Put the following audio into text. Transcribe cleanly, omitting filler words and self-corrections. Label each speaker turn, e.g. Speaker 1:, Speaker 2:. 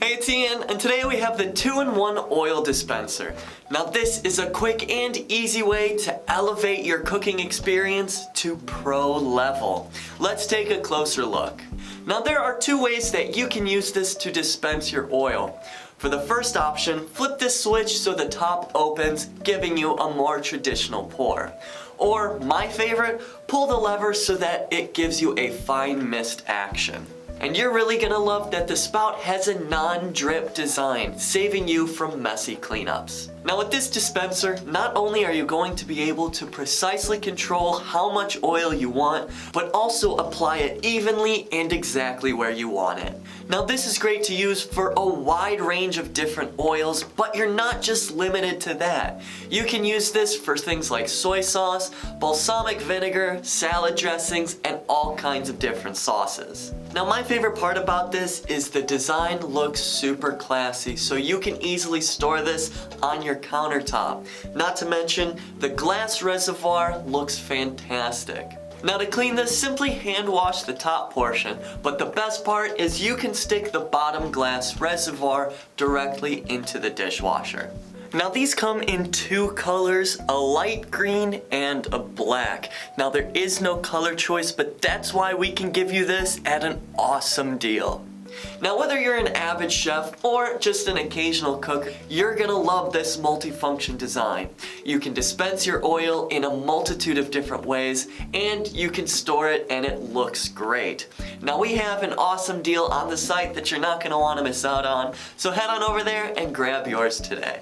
Speaker 1: Hey, it's Ian, and today we have the 2-in-1 oil dispenser. Now this is a quick and easy way to elevate your cooking experience to pro level. Let's take a closer look. Now there are two ways that you can use this to dispense your oil. For the first option, flip this switch so the top opens, giving you a more traditional pour. Or, my favorite, pull the lever so that it gives you a fine mist action. And you're really gonna love that the spout has a non-drip design, saving you from messy cleanups. Now with this dispenser, not only are you going to be able to precisely control how much oil you want, but also apply it evenly and exactly where you want it. Now this is great to use for a wide range of different oils, but you're not just limited to that. You can use this for things like soy sauce, balsamic vinegar, salad dressings, and all kinds of different sauces. Now my favorite part about this is the design looks super classy, so you can easily store this on your countertop. Not to mention, the glass reservoir looks fantastic. Now to clean this, simply hand wash the top portion, but the best part is you can stick the bottom glass reservoir directly into the dishwasher. Now these come in two colors, a light green and a black. Now there is no color choice, but that's why we can give you this at an awesome deal. Now whether you're an avid chef or just an occasional cook, you're gonna love this multifunction design. You can dispense your oil in a multitude of different ways, and you can store it and it looks great. Now we have an awesome deal on the site that you're not gonna wanna miss out on, so head on over there and grab yours today.